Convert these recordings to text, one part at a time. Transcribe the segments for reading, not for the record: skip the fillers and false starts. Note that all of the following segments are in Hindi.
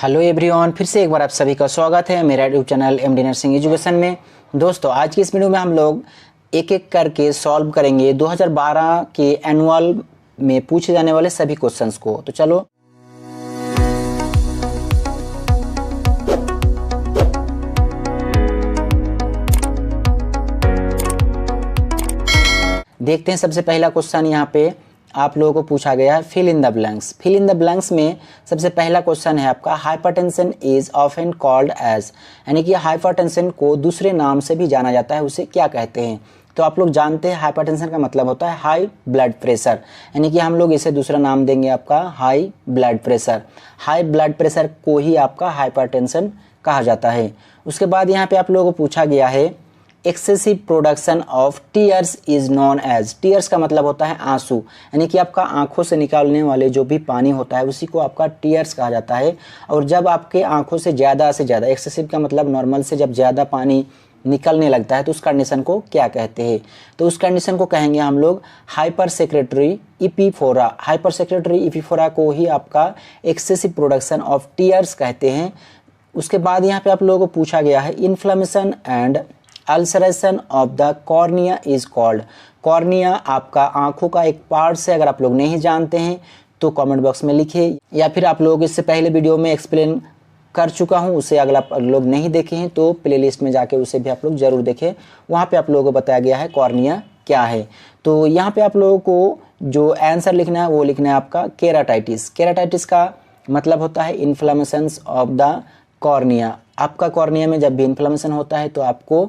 हेलो एवरीवन, फिर से एक बार आप सभी का स्वागत है मेरा YouTube channel MD nursing education में। दोस्तों, आज की इस वीडियो में हम लोग एक एक करके सॉल्व करेंगे 2012 के एनुअल में पूछे जाने वाले सभी क्वेश्चंस को। तो चलो देखते हैं। सबसे पहला क्वेश्चन यहाँ पे आप लोगों को पूछा गया है fill in the blanks. Fill in the blanks में सबसे पहला क्वेश्चन है आपका hypertension is often called as, यानी कि हाइपरटेंशन को दूसरे नाम से भी जाना जाता है, उसे क्या कहते हैं? तो आप लोग जानते हैं हाइपरटेंशन का मतलब होता है हाई ब्लड प्रेशर, यानी कि हम लोग इसे दूसरा नाम देंगे आपका high blood pressure. High blood pressure को ही आपका हाइपरटेंशन कहा जाता है। उसके बाद यहाँ पे आप लोगों को पूछा गया है excessive production of tears is known as. Tears का मतलब होता है आंसू, यानी कि आपका आंखों से निकालने वाले जो भी पानी होता है उसी को आपका टीयर्स कहा जाता है। और जब आपके आंखों से ज़्यादा एक्सेसिव का मतलब नॉर्मल से जब ज़्यादा पानी निकलने लगता है तो उस कंडीशन को क्या कहते हैं? तो उस कंडीशन को कहेंगे हम लोग हाइपर सेक्रेटरी इपीफोरा। हाइपर सेक्रेटरी इपीफोरा को ही आपका एक्सेसिव प्रोडक्शन ऑफ टीयर्स कहते हैं। उसके बाद यहाँ पे आप लोगों को पूछा गया है inflammation and ulceration of the cornea is called. Cornea आपका आंखों का एक पार्ट से, अगर आप लोग नहीं जानते हैं तो कमेंट बॉक्स में लिखिए, या फिर आप लोग इससे पहले वीडियो में एक्सप्लेन कर चुका हूं, उसे अगर आप लोग नहीं देखे हैं तो प्लेलिस्ट में जाके उसे भी आप लोग जरूर देखें। वहां पे आप लोगों को बताया गया है कॉर्निया क्या है। तो यहाँ पे आप लोगों को जो आंसर लिखना है वो लिखना है आपका केराटाइटिस। केराटाइटिस का मतलब होता है इन्फ्लेमेशन ऑफ द कॉर्निया। आपका कॉर्निया में जब भी इन्फ्लेमेशन होता है तो आपको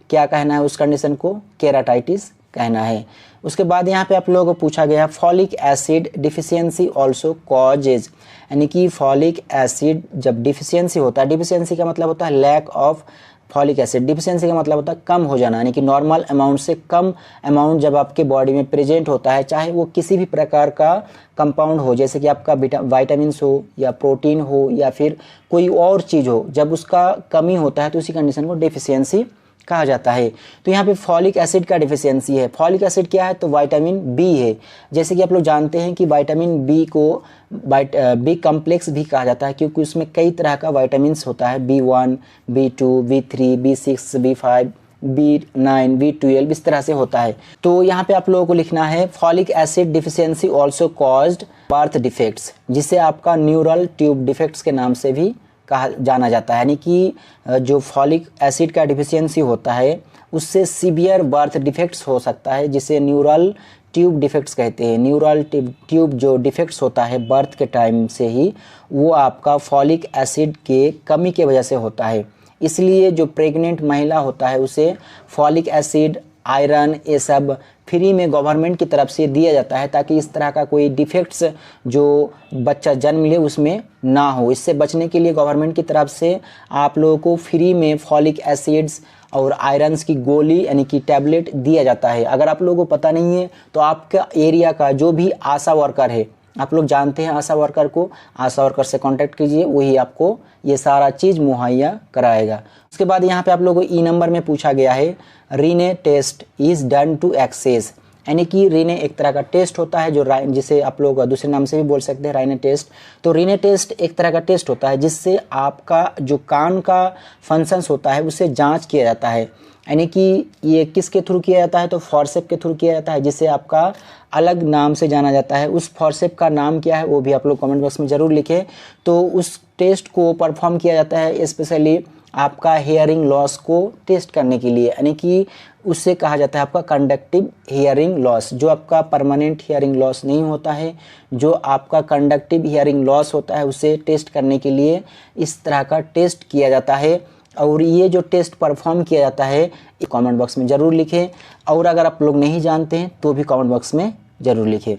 क्या कहना है? उस कंडीशन को केराटाइटिस कहना है। उसके बाद यहाँ पे आप लोगों को पूछा गया folic acid deficiency also causes, यानी कि फॉलिक एसिड जब डिफिशियंसी होता है, डिफिशियंसी का मतलब होता है lack of folic acid, deficiency का मतलब होता है कम हो जाना, यानी कि नॉर्मल अमाउंट से कम अमाउंट जब आपके बॉडी में प्रेजेंट होता है, चाहे वो किसी भी प्रकार का कंपाउंड हो, जैसे कि आपका विटामिन्स हो या प्रोटीन हो या फिर कोई और चीज़ हो, जब उसका कमी होता है तो उसी कंडीशन को डिफिशियंसी कहा जाता है। तो यहाँ पे फॉलिक एसिड का डिफिशियंसी है। फॉलिक एसिड क्या है? तो विटामिन बी है। जैसे कि आप लोग जानते हैं कि विटामिन बी को बी कॉम्प्लेक्स भी कहा जाता है, क्योंकि उसमें कई तरह का विटामिन्स होता है, B1, B2, B3, B6, B5, B9, B12, इस तरह से होता है। तो यहाँ पे आप लोगों को लिखना है folic acid deficiency also caused birth defects, जिसे आपका न्यूरल ट्यूब डिफेक्ट्स के नाम से भी कहा जाना जाता है। यानी कि जो फॉलिक एसिड का डिफिशियंसी होता है उससे सीवियर बर्थ डिफेक्ट्स हो सकता है, जिसे न्यूरल ट्यूब डिफेक्ट्स कहते हैं। न्यूरल ट्यूब जो डिफेक्ट्स होता है बर्थ के टाइम से ही, वो आपका फॉलिक एसिड के कमी के वजह से होता है। इसलिए जो प्रेग्नेंट महिला होता है उसे फॉलिक एसिड, आयरन, ये सब फ्री में गवर्नमेंट की तरफ से दिया जाता है, ताकि इस तरह का कोई डिफेक्ट्स जो बच्चा जन्म ले उसमें ना हो। इससे बचने के लिए गवर्नमेंट की तरफ से आप लोगों को फ्री में फॉलिक एसिड्स और आयरन्स की गोली यानी कि टैबलेट दिया जाता है। अगर आप लोगों को पता नहीं है तो आपका एरिया का जो भी आशा वर्कर है, आप लोग जानते हैं आशा वर्कर को, आशा वर्कर से कांटेक्ट कीजिए, वही आपको ये सारा चीज़ मुहैया कराएगा। उसके बाद यहाँ पे आप लोगों को ई नंबर में पूछा गया है Rinne test is done to assess, यानी कि रीने एक तरह का टेस्ट होता है जो जिसे आप लोग दूसरे नाम से भी बोल सकते हैं राइने टेस्ट। तो रीने टेस्ट एक तरह का टेस्ट होता है जिससे आपका जो कान का फंक्शंस होता है उसे जांच किया जाता है, यानी कि ये किसके थ्रू किया जाता है? तो फॉरसेप के थ्रू किया जाता है, जिसे आपका अलग नाम से जाना जाता है। उस फॉरसेप का नाम क्या है वो भी आप लोग कमेंट बॉक्स में ज़रूर लिखें। तो उस टेस्ट को परफॉर्म किया जाता है स्पेशली आपका हेयरिंग लॉस को टेस्ट करने के लिए, यानी कि उससे कहा जाता है आपका कंडक्टिव हियरिंग लॉस। जो आपका परमानेंट हियरिंग लॉस नहीं होता है, जो आपका कंडक्टिव हियरिंग लॉस होता है, उसे टेस्ट करने के लिए इस तरह का टेस्ट किया जाता है। और ये जो टेस्ट परफॉर्म किया जाता है ये कमेंट बॉक्स में ज़रूर लिखें, और अगर आप लोग नहीं जानते हैं तो भी कमेंट बॉक्स में ज़रूर लिखें।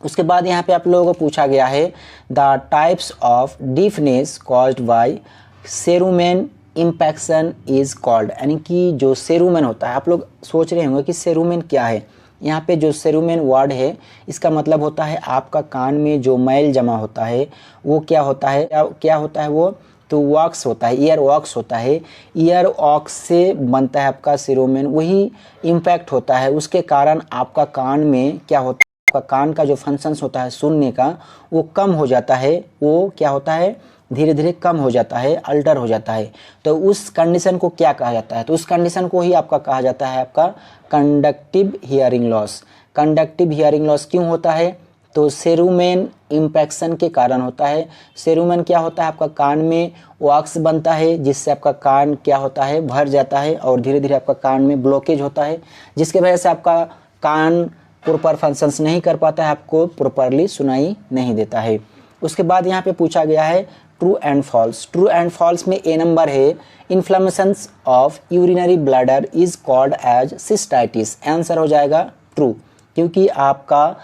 उसके बाद यहाँ पे आप लोगों को पूछा गया है the types of deafness caused by cerumen impaction is called, यानी कि जो सेरुमेन होता है, आप लोग सोच रहे होंगे कि सेरुमेन क्या है। यहाँ पे जो सेरुमेन वर्ड है इसका मतलब होता है आपका कान में जो मैल जमा होता है वो क्या होता है, क्या होता है वो? तो वॉक्स होता है, ईयर वॉक्स होता है। ईयर वॉक्स से बनता है आपका सेरुमेन, वही इम्पैक्ट होता है, उसके कारण आपका कान में क्या होता है, आपका कान का जो फंक्शंस होता है सुनने का वो कम हो जाता है। वो क्या होता है? धीरे धीरे कम हो जाता है, अल्टर हो जाता है, तो उस कंडीशन को क्या कहा जाता है? तो उस कंडीशन को ही आपका कहा जाता है आपका conductive hearing loss. Conductive hearing loss क्यों होता है? तो सेरुमेन इम्पैक्शन के कारण होता है। सेरुमेन क्या होता है? आपका कान में वॉक्स बनता है, जिससे आपका कान क्या होता है? भर जाता है और धीरे धीरे आपका कान में ब्लॉकेज होता है, जिसके वजह से आपका कान प्रॉपर फंक्शंस नहीं कर पाता है, आपको प्रॉपरली सुनाई नहीं देता है। उसके बाद यहाँ पे पूछा गया है true and false. True and false में ए नंबर है inflammations of urinary bladder is called as cystitis. Answer हो जाएगा ट्रू, क्योंकि आपका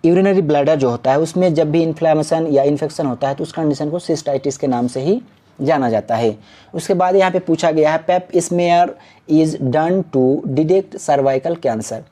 यूरिनरी ब्लैडर जो होता है उसमें जब भी इन्फ्लेमेशन या इन्फेक्शन होता है तो उस कंडीशन को सिस्टाइटिस के नाम से ही जाना जाता है। उसके बाद यहाँ पे पूछा गया है Pap smear is done to detect cervical cancer.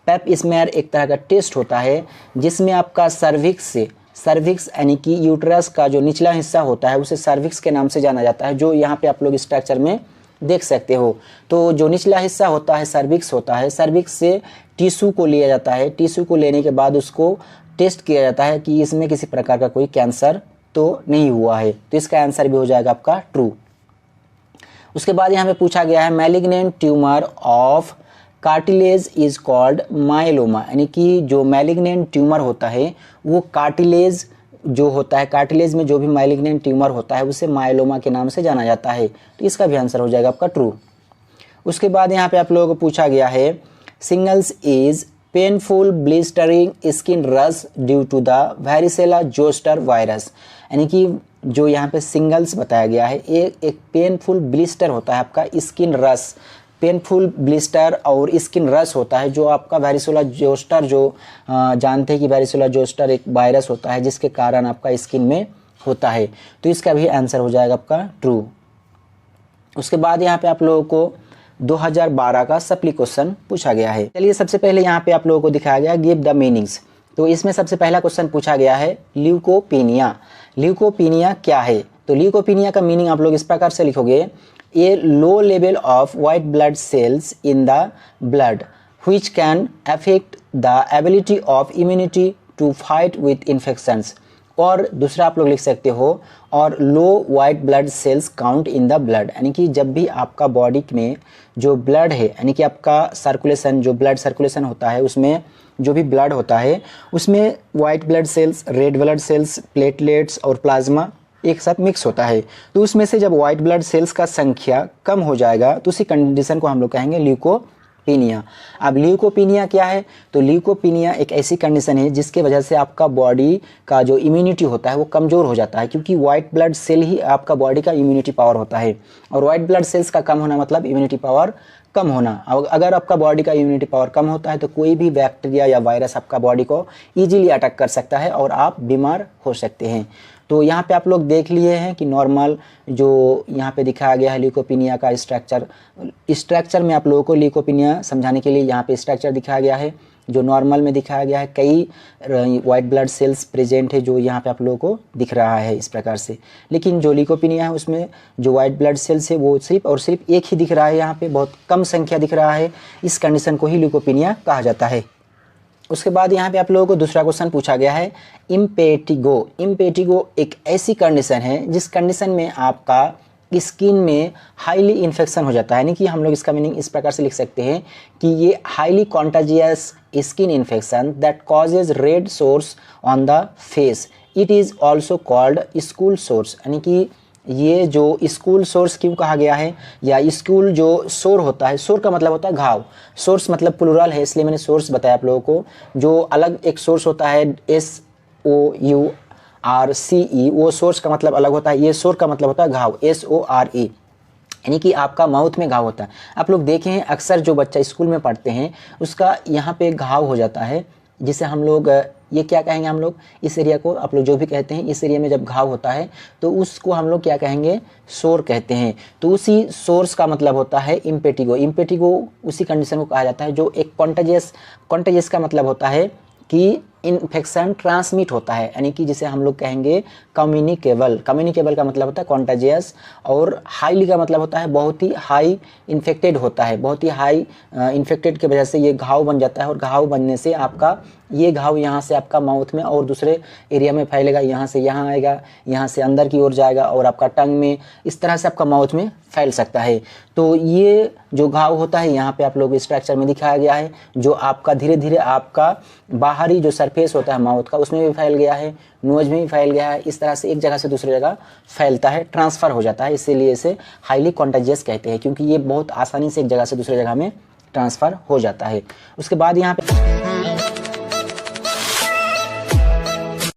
Pap smear एक तरह का टेस्ट होता है जिसमें आपका सर्विक्स यानी कि यूट्रस का जो निचला हिस्सा होता है उसे सर्विक्स के नाम से जाना जाता है, जो यहाँ पे आप लोग स्ट्रक्चर में देख सकते हो। तो जो निचला हिस्सा होता है सर्विक्स होता है, सर्विक्स से टिश्यू को लिया जाता है, टिश्यू को लेने के बाद उसको टेस्ट किया जाता है कि इसमें किसी प्रकार का कोई कैंसर तो नहीं हुआ है, तो इसका आंसर भी हो जाएगा आपका ट्रू। उसके बाद यहाँ पे पूछा गया है malignant tumour of cartilage is called myeloma, यानी कि जो मैलिग्नेंट ट्यूमर होता है वो कार्टिलेज जो होता है, कार्टिलेज में जो भी मैलिग्नेंट ट्यूमर होता है उसे माइलोमा के नाम से जाना जाता है, तो इसका भी आंसर हो जाएगा आपका ट्रू। उसके बाद यहाँ पे आप लोगों को पूछा गया है shingles is painful blistering skin rash due to the varicella zoster virus, यानी कि जो यहाँ पे सिंगल्स बताया गया है एक पेनफुल ब्लिस्टर होता है आपका स्किन रश, पेनफुल ब्लिस्टर और स्किन रश होता है जो आपका वेरिसेला जोस्टर, जो जानते हैं कि वेरिसेला जोस्टर एक वायरस होता है जिसके कारण आपका स्किन में होता है, तो इसका भी आंसर हो जाएगा आपका ट्रू। उसके बाद यहाँ पे आप लोगों को 2012 का सप्ली क्वेश्चन पूछा गया है। चलिए सबसे पहले यहाँ पे आप लोगों को दिखाया गया गिव द मीनिंग्स। तो इसमें सबसे पहला क्वेश्चन पूछा गया है ल्यूकोपीनिया। ल्यूकोपीनिया क्या है? तो ल्यूकोपीनिया का मीनिंग आप लोग इस प्रकार से लिखोगे a low level of white blood cells in the blood which can affect the ability of immunity to fight with infections. और दूसरा आप लोग लिख सकते हो और low white blood cells count in the blood, यानी कि जब भी आपका बॉडी में जो ब्लड है, यानी कि आपका सर्कुलेशन, जो ब्लड सर्कुलेशन होता है उसमें जो भी ब्लड होता है उसमें white blood sales, red blood cells, platelets और प्लाज्मा एक साथ मिक्स होता है, तो उसमें से जब वाइट ब्लड सेल्स का संख्या कम हो जाएगा तो उसी कंडीशन को हम लोग कहेंगे ल्यूकोपीनिया। अब ल्यूकोपीनिया क्या है? तो ल्यूकोपीनिया एक ऐसी कंडीशन है जिसके वजह से आपका बॉडी का जो इम्यूनिटी होता है वो कमज़ोर हो जाता है, क्योंकि वाइट ब्लड सेल ही आपका बॉडी का इम्यूनिटी पावर होता है, और वाइट ब्लड सेल्स का कम होना मतलब इम्यूनिटी पावर कम होना। अगर आपका बॉडी का इम्यूनिटी पावर कम होता है तो कोई भी बैक्टीरिया या वायरस आपका बॉडी को ईजिली अटैक कर सकता है और आप बीमार हो सकते हैं। तो यहाँ पे आप लोग देख लिए हैं कि नॉर्मल जो यहाँ पे दिखाया गया है ल्यूकोपीनिया का स्ट्रक्चर में आप लोगों को ल्यूकोपीनिया समझाने के लिए यहाँ पे स्ट्रक्चर दिखाया गया है, जो नॉर्मल में दिखाया गया है कई वाइट ब्लड सेल्स प्रेजेंट है जो यहाँ पे आप लोगों को दिख रहा है इस प्रकार से, लेकिन जो ल्यूकोपीनिया है उसमें जो वाइट ब्लड सेल्स है वो सिर्फ और सिर्फ एक ही दिख रहा है, यहाँ पे बहुत कम संख्या दिख रहा है, इस कंडीशन को ही ल्यूकोपीनिया कहा जाता है। उसके बाद यहाँ पे आप लोगों को दूसरा क्वेश्चन पूछा गया है इम्पेटिगो। इम्पेटिगो एक ऐसी कंडीशन है जिस कंडीशन में आपका स्किन में हाईली इन्फेक्शन हो जाता है, यानी कि हम लोग इसका मीनिंग इस प्रकार से लिख सकते हैं कि ये highly contagious skin infection that causes red source on the face, it is also called school source, यानी कि ये जो स्कूल सोर्स क्यों कहा गया है, या स्कूल जो सोर होता है, सोर का मतलब होता है घाव, सोर्स मतलब प्लूरल है इसलिए मैंने सोर्स बताया आप लोगों को। जो अलग एक सोर्स होता है SOURCE, वो सोर्स का मतलब अलग होता है, ये सोर का मतलब होता है घाव SORE, यानी कि आपका माउथ में घाव होता है। आप लोग देखे हैं अक्सर जो बच्चा स्कूल में पढ़ते हैं उसका यहाँ पे घाव हो जाता है, जिसे हम लोग ये क्या कहेंगे, हम लोग इस एरिया को आप लोग जो भी कहते हैं, इस एरिया में जब घाव होता है तो उसको हम लोग क्या कहेंगे, सोर कहते हैं। तो उसी सोर्स का मतलब होता है इम्पेटिगो। इम्पेटिगो उसी कंडीशन को कहा जाता है जो एक कॉन्टेजियस का मतलब होता है कि इन्फेक्शन ट्रांसमिट होता है, यानी कि जिसे हम लोग कहेंगे कम्युनिकेबल। कम्युनिकेबल का मतलब होता है कॉन्टाजियस, और हाईली का मतलब होता है बहुत ही हाई इन्फेक्टेड होता है, बहुत ही हाई इन्फेक्टेड की वजह से ये घाव बन जाता है, और घाव बनने से आपका ये घाव यहाँ से आपका माउथ में और दूसरे एरिया में फैलेगा, यहाँ से यहाँ आएगा, यहाँ से अंदर की ओर जाएगा और आपका टंग में, इस तरह से आपका माउथ में फैल सकता है। तो ये जो घाव होता है यहाँ पे आप लोग स्ट्रक्चर में दिखाया गया है, जो आपका धीरे धीरे आपका बाहरी जो सरफेस होता है माउथ का उसमें भी फैल गया है, नोज में भी फैल गया है, इस तरह से एक जगह से दूसरी जगह फैलता है, ट्रांसफ़र हो जाता है, इसीलिए इसे हाईली कॉन्टेजियस कहते हैं, क्योंकि ये बहुत आसानी से एक जगह से दूसरी जगह में ट्रांसफ़र हो जाता है। उसके बाद यहाँ पे